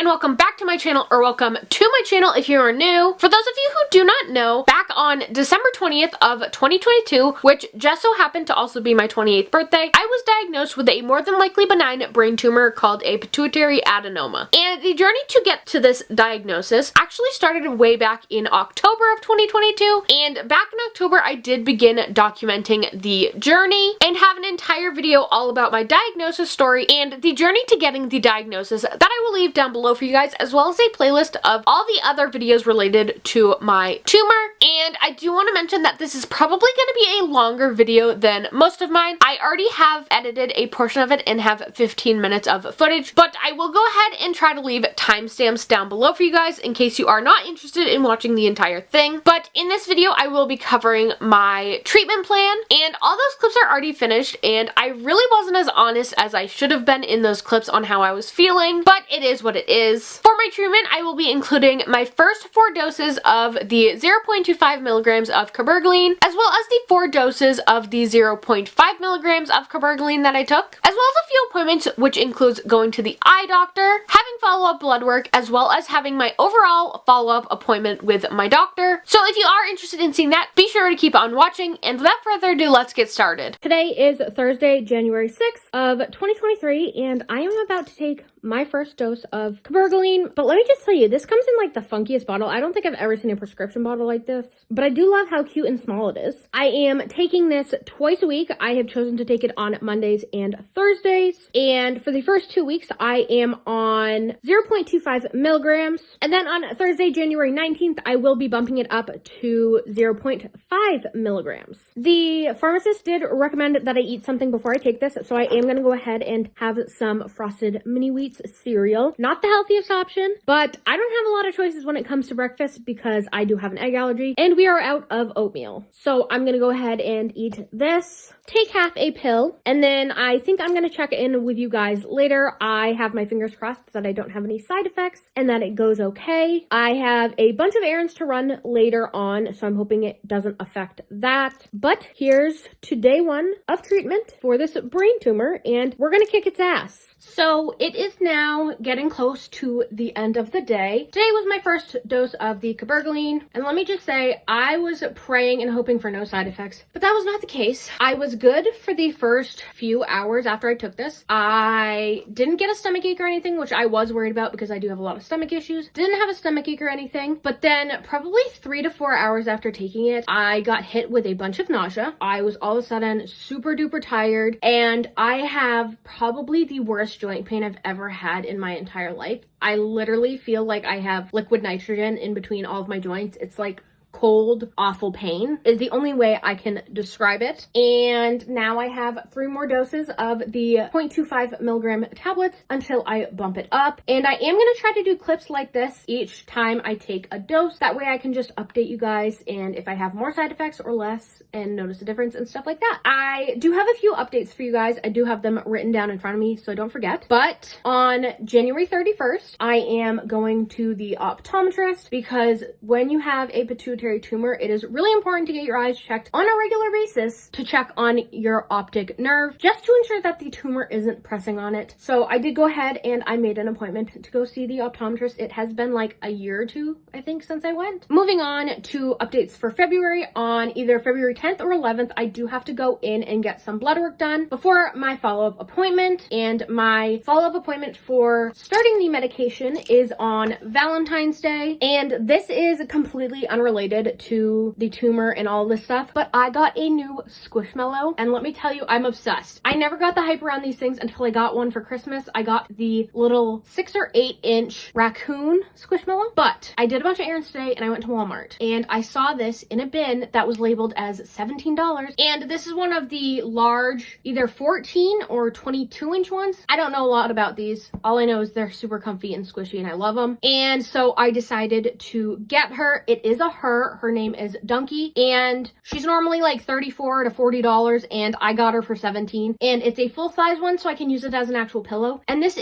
and welcome back to my channel, or welcome to my channel if you are new. For those of you who do not know, back on December 20th of 2022, which just so happened to also be my 28th birthday, I was diagnosed with a more than likely benign brain tumor called a pituitary adenoma. And the journey to get to this diagnosis actually started way back in October of 2022, and back in October I did begin documenting the journey and have an entire video all about my diagnosis story and the journey to getting the diagnosis that I will leave down below for you guys, as well as a playlist of all the other videos related to my tumor. And I do want to mention that this is probably going to be a longer video than most of mine. I already have edited a portion of it and have 15 minutes of footage, but I will go ahead and try to leave timestamps down below for you guys in case you are not interested in watching the entire thing. But in this video, I will be covering my treatment plan, and all those clips are already finished, and I really wasn't as honest as I should have been in those clips on how I was feeling, but it is what it is. For my treatment, I will be including my first 4 doses of the 0.25 milligrams of Cabergoline, as well as the 4 doses of the 0.5 milligrams of Cabergoline that I took, as well as a few appointments, which includes going to the eye doctor, having follow-up blood work, as well as having my overall follow-up appointment with my doctor. So if you are interested in seeing that, be sure to keep on watching, and without further ado, let's get started. Today is Thursday, January 6th of 2023, and I am about to take my first dose of Cabergoline. But let me just tell you, this comes in like the funkiest bottle. I don't think I've ever seen a prescription bottle like this, but I do love how cute and small it is. I am taking this twice a week. I have chosen to take it on Mondays and Thursdays, and for the first 2 weeks I am on 0.25 milligrams, and then on Thursday, January 19th, I will be bumping it up to 0.5 milligrams. The pharmacist did recommend that I eat something before I take this, so I am going to go ahead and have some frosted mini wheats cereal. Not the healthiest option, but I don't have a lot of choices when it comes to breakfast because I do have an egg allergy and we are out of oatmeal. So I'm going to go ahead and eat this, take half a pill, and then I think I'm going to check in with you guys later. I have my fingers crossed that I don't have any side effects and that it goes okay. I have a bunch of errands to run later on, so I'm hoping it doesn't affect that. But here's to day 1 of treatment for this brain tumor, and we're going to kick its ass. So it is now getting close to the end of the day. Today was my first dose of the Cabergoline, and let me just say, I was praying and hoping for no side effects, but that was not the case. I was good for the first few hours after I took this. I didn't get a stomach ache or anything, which I was worried about because I do have a lot of stomach issues. Didn't have a stomach ache or anything, but then probably 3 to 4 hours after taking it, I got hit with a bunch of nausea. I was all of a sudden super duper tired, and I have probably the worst joint pain I've ever had in my entire life. I literally feel like I have liquid nitrogen in between all of my joints. It's like cold, awful pain is the only way I can describe it. And now I have 3 more doses of the 0.25 milligram tablets until I bump it up. And I am going to try to do clips like this each time I take a dose. That way I can just update you guys, and if I have more side effects or less, and notice a difference and stuff like that. I do have a few updates for you guys. I do have them written down in front of me, so don't forget. But on January 31st, I am going to the optometrist because when you have a pituitary tumor, it is really important to get your eyes checked on a regular basis to check on your optic nerve, just to ensure that the tumor isn't pressing on it. So I did go ahead and I made an appointment to go see the optometrist. It has been like a year or 2, I think, since I went. Moving on to updates for February. On either February 10th or 11th, I do have to go in and get some blood work done before my follow-up appointment, and my follow-up appointment for starting the medication is on Valentine's Day. And this is completely unrelated to the tumor and all this stuff, but I got a new Squishmallow, and let me tell you, I'm obsessed. I never got the hype around these things until I got one for Christmas. I got the little 6 or 8 inch raccoon Squishmallow, but I did a bunch of errands today and I went to Walmart and I saw this in a bin that was labeled as $17, and this is one of the large, either 14 or 22 inch ones. I don't know a lot about these. All I know is they're super comfy and squishy and I love them, and so I decided to get her. It is a her. her. Her name is Dunky, and she's normally like $34 to $40, and I got her for $17, and it's a full-size one, so I can use it as an actual pillow. And this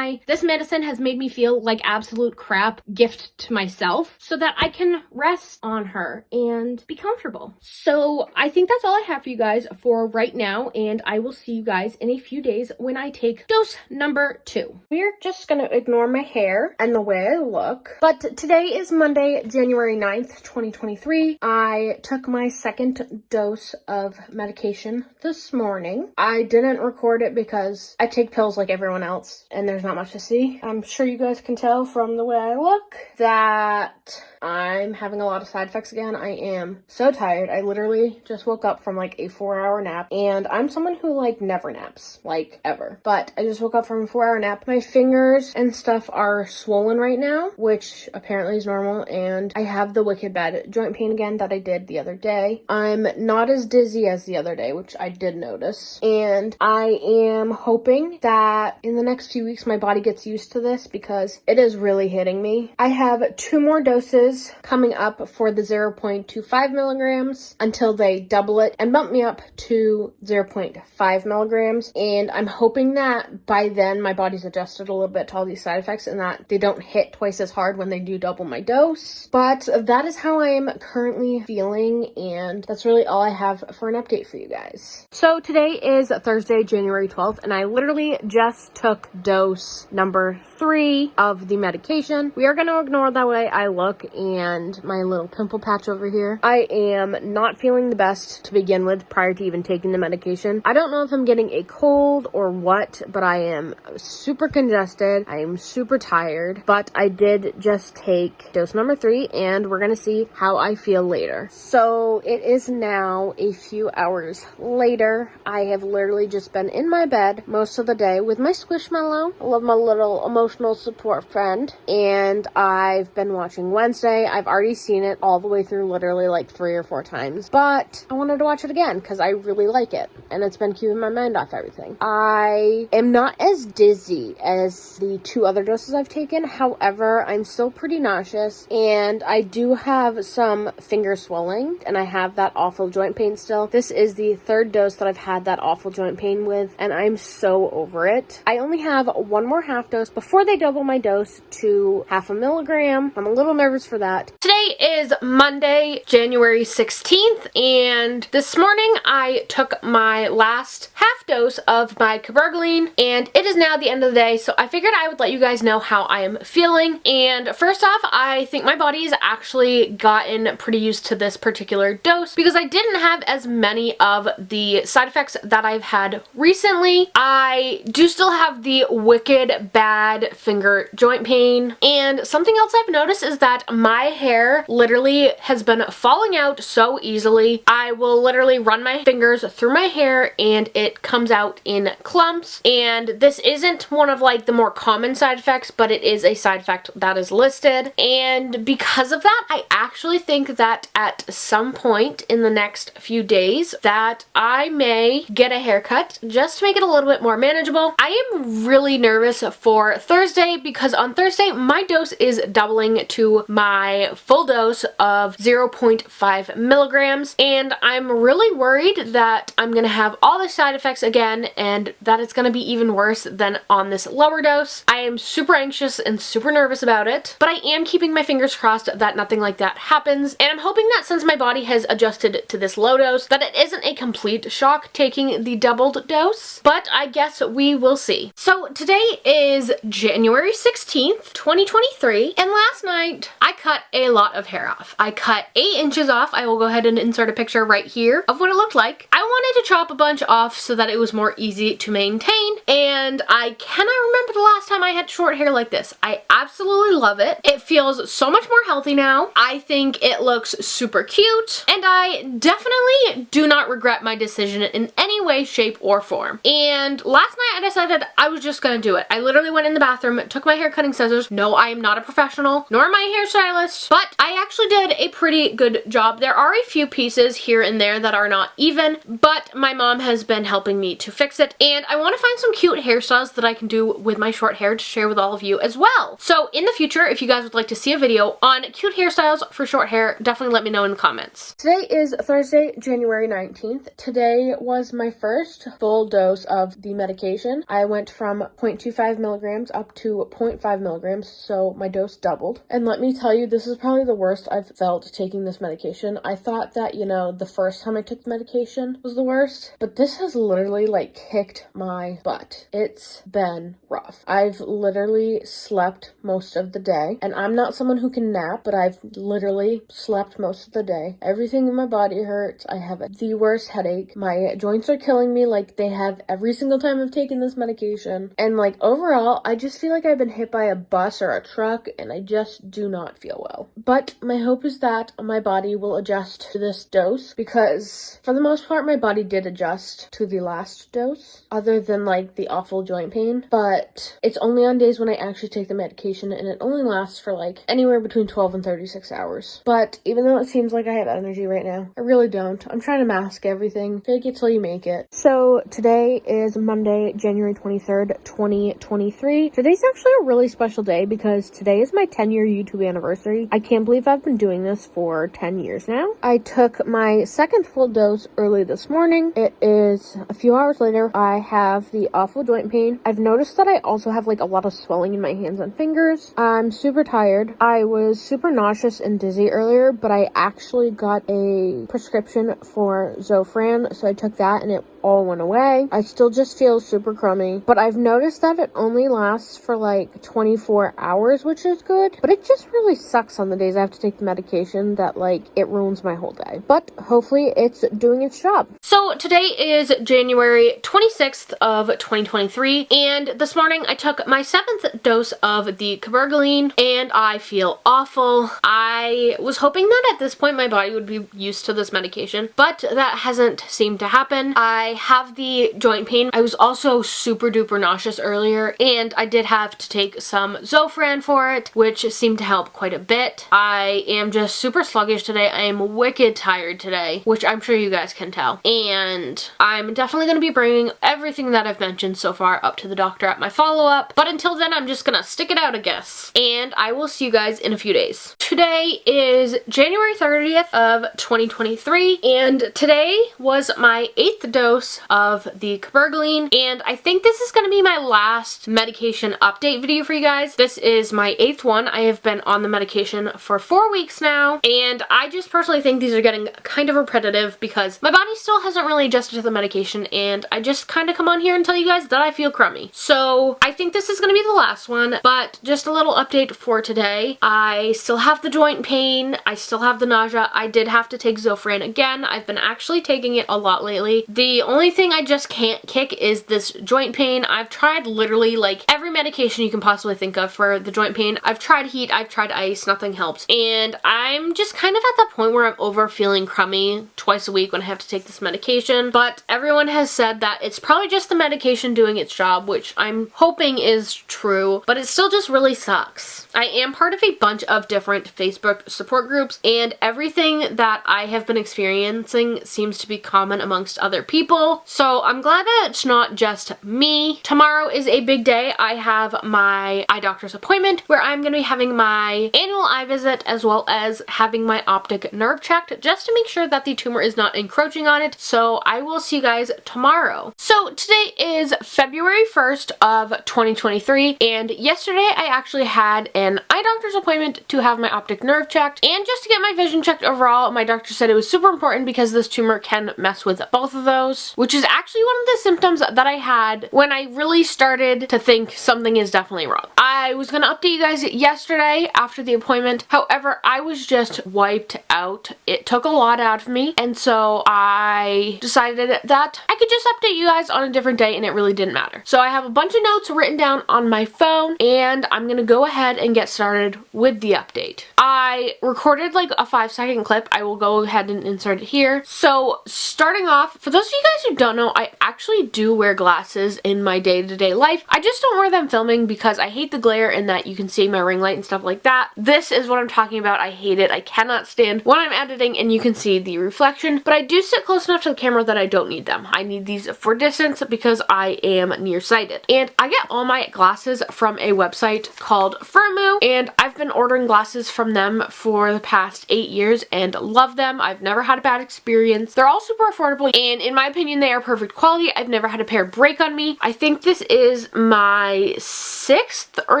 medicine has made me feel like absolute crap gift to myself so that I can rest on her and be comfortable. So I think that's all I have for you guys for right now, and I will see you guys in a few days when I take dose number 2. We're just gonna ignore my hair and the way I look, but today is Monday, January 9th, 2023. I took my second dose of medication this morning. I didn't record it because I take pills like everyone else and there's not much to see. I'm sure you guys can tell from the way I look that I'm having a lot of side effects again. I am so tired. I literally just woke up from like a 4-hour nap, and I'm someone who like never naps, like ever. But I just woke up from a 4-hour nap. My fingers and stuff are swollen right now, which apparently is normal, and I have the wicked bad joint pain again that I did the other day. I'm not as dizzy as the other day, which I did notice, and I am hoping that in the next few weeks my body gets used to this because it is really hitting me. I have 2 more doses coming up for the 0.25 milligrams until they double it and bump me up to 0.5 milligrams. And I'm hoping that by then my body's adjusted a little bit to all these side effects and that they don't hit twice as hard when they do double my dose. But that is how I am currently feeling, and that's really all I have for an update for you guys. So today is Thursday, January 12th, and I literally just took dose number 3 of the medication. We are going to ignore the way I look and my little pimple patch over here. I am not feeling the best to begin with prior to even taking the medication. I don't know if I'm getting a cold or what, but I am super congested. I am super tired, but I did just take dose number 3, and we're going to see how I feel later. So it is now a few hours later. I have literally just been in my bed most of the day with my Squishmallow. I love my little emotional support friend, and I've been watching Wednesday. I've already seen it all the way through, literally like 3 or 4 times, but I wanted to watch it again because I really like it, and it's been keeping my mind off everything. I am not as dizzy as the 2 other doses I've taken. However, I'm still pretty nauseous, and I do have some finger swelling, and I have that awful joint pain still. This is the 3rd dose that I've had that awful joint pain with, and I'm so over it. I only have 1 more half dose before they double my dose to 0.5 milligram. I'm a little nervous for that. Today is Monday, January 16th, and this morning I took my last half dose of my Cabergoline, and it is now the end of the day, so I figured I would let you guys know how I am feeling. And first off, I think my body's actually gotten pretty used to this particular dose because I didn't have as many of the side effects that I've had recently. I do still have the wicked bad finger joint pain, and something else I've noticed is that my hair literally has been falling out so easily. I will literally run my fingers through my hair and it comes out in clumps, and this isn't one of like the more common side effects, but it is a side effect that is listed. And because of that, I actually think that at some point in the next few days that I may get a haircut just to make it a little bit more manageable. I am really nervous for Thursday because on Thursday my dose is doubling to my full dose of 0.5 milligrams, and I'm really worried that I'm gonna have all the side effects again and that it's gonna be even worse than on this lower dose. I am super anxious and super nervous about it, but I am keeping my fingers crossed that nothing like that happens, and I'm hoping that since my body has adjusted to this low dose that it isn't a complete shock taking the doubled dose, but I guess we will see. So today is January 16th, 2023, and last night I cut a lot of hair off. I cut 8 inches off. I will go ahead and insert a picture right here of what it looked like. I wanted to chop a bunch off so that it was more easy to maintain, and I cannot remember the last time I had short hair like this. I absolutely love it. It feels so much more healthy now. I think it looks super cute, and I definitely do not regret my decision in any way, shape, or form. And last night I decided I was just gonna do it. I literally went in the bathroom, took my hair cutting scissors. No, I am not a professional, nor am I a hairstylist, but I actually did a pretty good job. There are a few pieces here and there that are not even, but my mom has been helping me to fix it, and I want to find some cute hairstyles that I can do with my short hair to share with all of you as well. So in the future, if you guys would like to see a video on cute hairstyles for for short hair, definitely let me know in the comments. Today is Thursday, January 19th. Today was my first full dose of the medication. I went from 0.25 milligrams up to 0.5 milligrams, so my dose doubled. And let me tell you, this is probably the worst I've felt taking this medication. I thought that, you know, the first time I took the medication was the worst, but this has literally like kicked my butt. It's been rough. I've literally slept most of the day, and I'm not someone who can nap, but I've literally slept most of the day. Everything in my body hurts. I have the worst headache. My joints are killing me like they have every single time I've taken this medication. And like overall, I just feel like I've been hit by a bus or a truck, and I just do not feel well. But my hope is that my body will adjust to this dose, because for the most part, my body did adjust to the last dose, other than like the awful joint pain. But it's only on days when I actually take the medication, and it only lasts for like anywhere between 12 and 36 hours. But even though it seems like I have energy right now, I really don't. I'm trying to mask everything. Fake it till you make it. So today is Monday, January 23rd, 2023. Today's actually a really special day because today is my 10-year YouTube anniversary. I can't believe I've been doing this for 10 years now. I took my second full dose early this morning. It is a few hours later. I have the awful joint pain. I've noticed that I also have like a lot of swelling in my hands and fingers. I'm super tired. I was super nauseous and dizzy earlier, but I actually got a prescription for Zofran, so I took that and it all went away. I still just feel super crummy, but I've noticed that it only lasts for like 24 hours, which is good, but it just really sucks on the days I have to take the medication that like it ruins my whole day. But hopefully it's doing its job. So today is January 26th of 2023, and this morning I took my 7th dose of the Cabergoline, and I feel awful. I was hoping that at this point my body would be used to this medication, but that hasn't seemed to happen. I have the joint pain. I was also super duper nauseous earlier, and I did have to take some Zofran for it, which seemed to help quite a bit. I am just super sluggish today. I am wicked tired today, which I'm sure you guys can tell. And I'm definitely going to be bringing everything that I've mentioned so far up to the doctor at my follow-up. But until then, I'm just going to stick it out, I guess. And I will see you guys in a few days. Today is January 30th of 2023, and today was my 8th dose of the Cabergoline, and I think this is going to be my last medication update video for you guys. This is my 8th one. I have been on the medication for 4 weeks now, and I just personally think these are getting kind of repetitive because my body still hasn't really adjusted to the medication, and I just kind of come on here and tell you guys that I feel crummy. So I think this is going to be the last one, but just a little update for today. I still have the joint pain. I still have the nausea. I did have to take Zofran again. I've been actually taking it a lot lately. The only thing I just can't kick is this joint pain. I've tried literally like every medication you can possibly think of for the joint pain. I've tried heat, I've tried ice, nothing helps. And I'm just kind of at that point where I'm over feeling crummy twice a week when I have to take this medication. But everyone has said that it's probably just the medication doing its job, which I'm hoping is true, but it still just really sucks. I am part of a bunch of different Facebook support groups, and everything that I have been experiencing seems to be common amongst other people. So I'm glad that it's not just me. Tomorrow is a big day. I have my eye doctor's appointment where I'm going to be having my annual eye visit as well as having my optic nerve checked just to make sure that the tumor is not encroaching on it. So I will see you guys tomorrow. So today is February 1st of 2023, and yesterday I actually had an eye doctor's appointment to have my optic nerve checked and just to get my vision checked overall. My doctor said it was super important because this tumor can mess with both of those, which is actually one of the symptoms that I had when I really started to think something is definitely wrong. I was going to update you guys yesterday after the appointment. However, I was just wiped out. It took a lot out of me, and so I decided that I could just update you guys on a different day, and it really didn't matter. So I have a bunch of notes written down on my phone, and I'm going to go ahead and get started with the update. I recorded like a 5-second clip. I will go ahead and insert it here. So starting off, for those of you guys who don't know, I actually do wear glasses in my day-to-day life. I just don't wear them filming because I hate the glare and that you can see my ring light and stuff like that. This is what I'm talking about. I hate it. I cannot stand when I'm editing and you can see the reflection, but I do sit close enough to the camera that I don't need them. I need these for distance because I am nearsighted. And I get all my glasses from a website called Firmoo, and I've been ordering glasses from them for the past 8 years and love them. I've never had a bad experience. They're all super affordable, and in my opinion, they are perfect quality. I've never had a pair break on me. I think this is my 6th or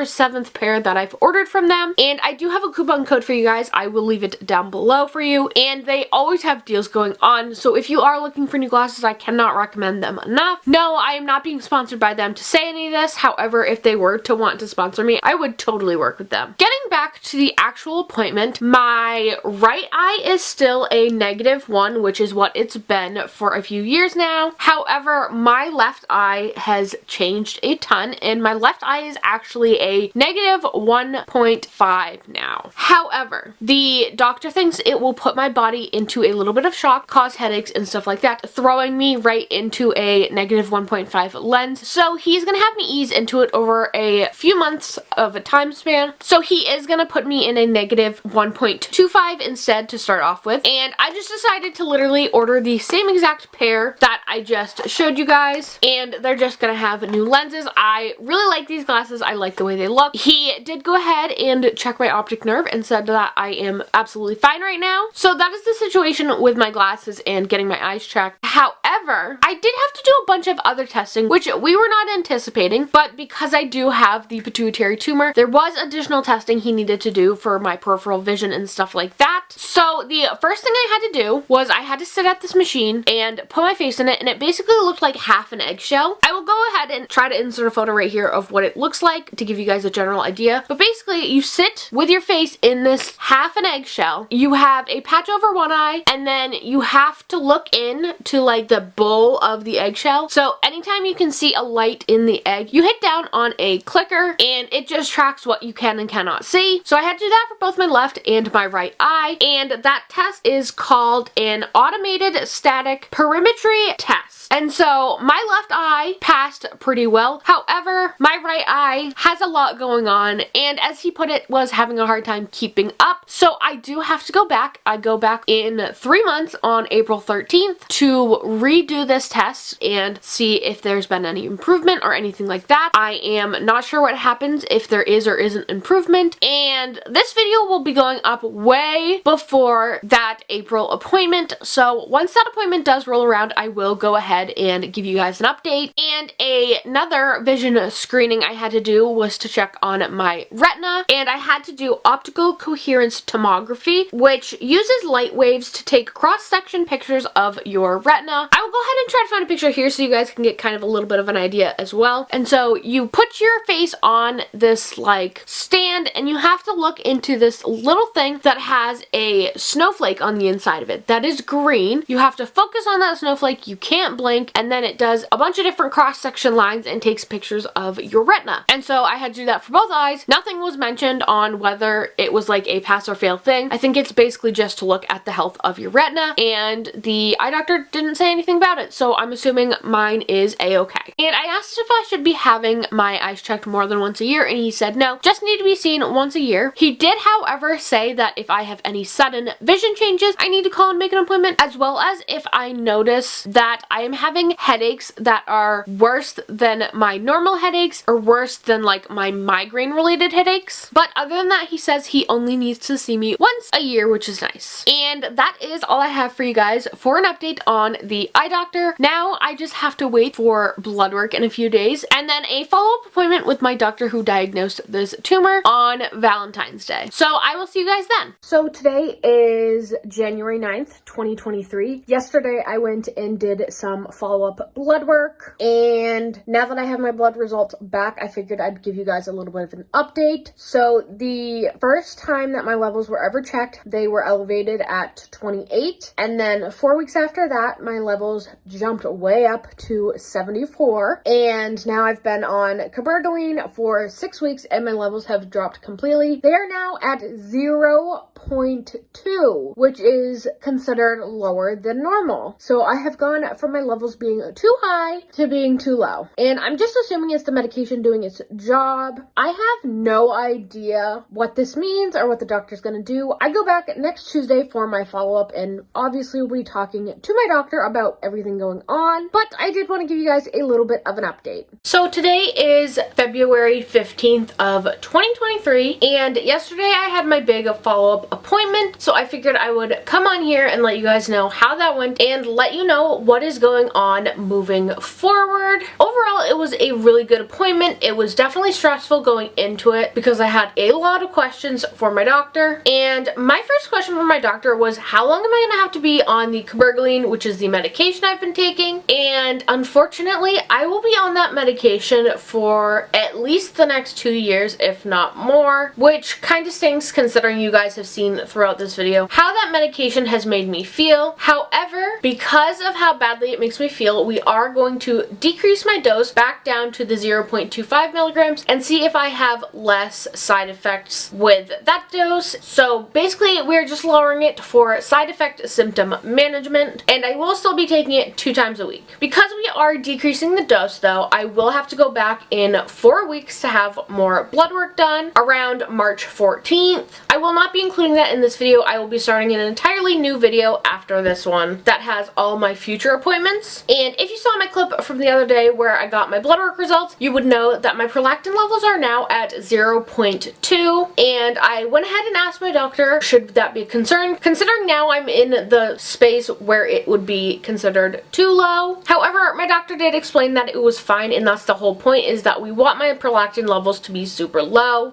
7th pair that I've ordered from them, and I do have a coupon code for you guys. I will leave it down below for you, and they always have deals going on, so if you are looking for new glasses, I cannot recommend them enough. No, I am not being sponsored by them to say any of this. However, if they were to want to sponsor me, I would totally work with them. Getting back to the actual appointment, my right eye is still a -1, which is what it's been for a few years now. However, my left eye has changed a ton, and my left eye is actually a -1.5 now. However, the doctor thinks it will put my body into a little bit of shock, cause headaches and stuff like that, throwing me right into a -1.5 lens. So he's gonna have me ease into it over a few months of a time span. So he is gonna put me in a -1.25 instead to start off with. And I just decided to literally order the same exact pair that I just showed you guys, and they're just gonna have new lenses. I really like these glasses. I like the way they look. He did go ahead and check my optic nerve and said that I am absolutely fine right now. So that is the situation with my glasses and getting my eyes checked. However, I did have to do a bunch of other testing, which we were not anticipating, but because I do have the pituitary tumor, there was additional testing he needed to do for my peripheral vision and stuff like that. So the first thing I had to do was I had to sit at this machine and put my face in it, and it basically looked like half an eggshell. I will go ahead and try to insert a photo right here of what it looks like to give you guys a general idea. But basically, you sit with your face in this half an eggshell. You have a patch over one eye, and then you have to look in to like the bowl of the eggshell. So anytime you can see a light in the egg, you hit down on a clicker and it just tracks what you can and cannot see. So I had to do that for both my left and my right eye, and that test is called an automated static perimetry test. And so my left eye passed pretty well. However, my right eye has a lot going on, and as he put it, was having a hard time keeping up. So I do have to go back. I go back in 3 months on April 13th to redo this test and see if there's been any improvement or anything like that. I am not sure what happens if there is or isn't improvement, and this video will be going up way before that April appointment. So once that appointment does roll around, I will go ahead and give you guys an update. And another vision screening I had to do was to check on my retina, and I had to do optical coherence tomography, which uses light waves to take cross-section pictures of your retina. I will go ahead and try to find a picture here so you guys can get kind of a little bit of an idea as well. And so you put your face on this like stand, and you have to look into this little thing that has a snowflake on the inside of it that is green. You have to focus on that snowflake. You can't blink, and then it does a bunch of different cross-section lines and takes pictures of your retina. And so I had to do that for both eyes. Nothing was mentioned on whether it was like a pass or fail thing. I think it's basically just to look at the health of your retina, and the eye doctor didn't say anything about it, so I'm assuming mine is a-okay. And I asked if I should be having my eyes checked more than once a year, and he said no, just need to be seen once a year. He did, however, say that if I have any sudden vision changes, I need to call and make an appointment, as well as if I notice that I am having headaches that are worse than my normal headaches or worse than like my migraine related headaches. But other than that, he says he only needs to see me once a year, which is nice. And that is all I have for you guys for an update on the eye doctor. Now I just have to wait for blood work in a few days, and then a follow-up appointment with my doctor who diagnosed this tumor on Valentine's Day. So I will see you guys then. So today is January 9th, 2023. Yesterday I went and did some follow-up blood work, and now that I have my blood results back, I figured I'd give you guys a little bit of an update. So the first time that my levels were ever checked, they were elevated at 28, and then 4 weeks after that, my levels jumped way up to 74, and now I've been on Cabergoline for 6 weeks, and my levels have dropped completely. They are now at 0.2, which is considered lower than normal. So I have gone from my levels being too high to being too low, and I'm just assuming it's the medication doing its job. I have no idea what this means or what the doctor's gonna do. I go back next Tuesday for my follow-up, and obviously we'll be talking to my doctor about everything going on, but I did want to give you guys a little bit of an update. So today is February 15th of 2023, and yesterday I had my big follow-up appointment, so I figured I would come on here and let you guys know how that went and let you know what is going on moving forward. Overall, it was a really good appointment. It was definitely stressful going into it because I had a lot of questions for my doctor, and my first question from my doctor was, how long am I going to have to be on the Cabergoline, which is the medication I've been taking? And unfortunately, I will be on that medication for at least the next 2 years, if not more, which kind of stinks considering you guys have seen throughout this video how that medication has made me feel. However, because of how badly it makes me feel, we are going to decrease my dose back down to the 0.25 milligrams and see if I have less side effects with that dose. So basically, we're just lowering it for side effect symptom management, and I will still be taking it 2 times a week. Because we are decreasing the dose though, I will have to go back in 4 weeks to have more blood work done around March 14th. I will not be including that in this video. I will be starting an entirely new video after this one that has all my future appointments. And if you saw my clip from the other day where I got my blood work results, you would know that my prolactin levels are now at 0.2, and I went ahead and asked my doctor, should that be a concern, considering now I'm in the space where it would be considered too low. However, my doctor did explain that it was fine, and that's the whole point, is that we want my prolactin levels to be super low.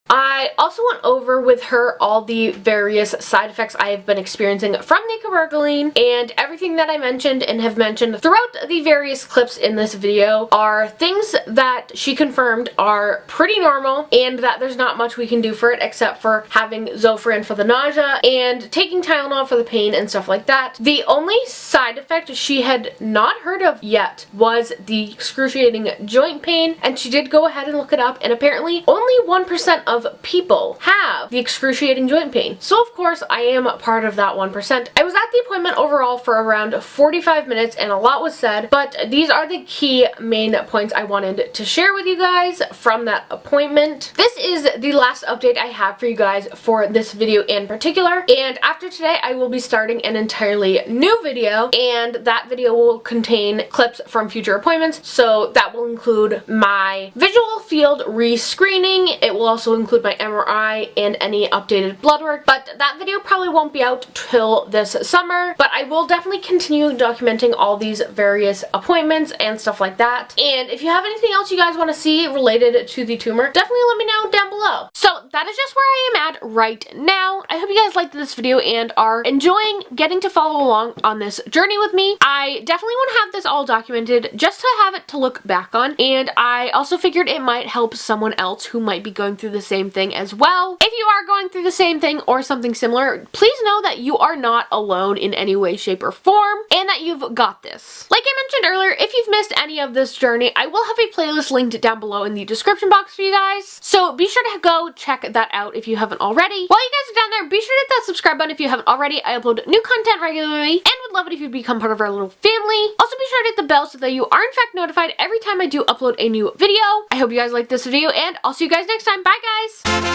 I also went over with her all the various side effects I have been experiencing from the Cabergoline, and everything that I mentioned and have mentioned throughout the various clips in this video are things that she confirmed are pretty normal and that there's not much we can do for it except for having Zofran for the nausea and taking Tylenol for the pain and stuff like that. The only side effect she had not heard of yet was the excruciating joint pain, and she did go ahead and look it up, and apparently only 1% of people have the excruciating joint pain. So of course I am part of that 1%. I was at the appointment overall for around 45 minutes and a lot was said, but these are the key main points I wanted to share with you guys from that appointment. This is the last update I have for you guys for this video in particular, and after today I will be starting an entirely new video, and that video will contain clips from future appointments. So that will include my visual field re-screening. It will also include my MRI and any updated blood work, but that video probably won't be out till this summer, but I will definitely continue documenting all these various appointments and stuff like that. And if you have anything else you guys want to see related to the tumor, definitely let me know down below. So that is just where I am at right now. I hope you guys liked this video and are enjoying getting to follow along on this journey with me. I definitely want to have this all documented just to have it to look back on, and I also figured it might help someone else who might be going through the same thing as well. If you are going through the same thing or something similar, please know that you are not alone in any way, shape, or form, and that you've got this. Like I mentioned earlier, if you've missed any of this journey, I will have a playlist linked down below in the description box for you guys, so be sure to go check that out if you haven't already. While you guys are down there, be sure to hit that subscribe button if you haven't already. I upload new content regularly and would love it if you'd become part of our little family. Also be sure to hit the bell so that you are in fact notified every time I do upload a new video. I hope you guys like this video, and I'll see you guys next time. Bye guys!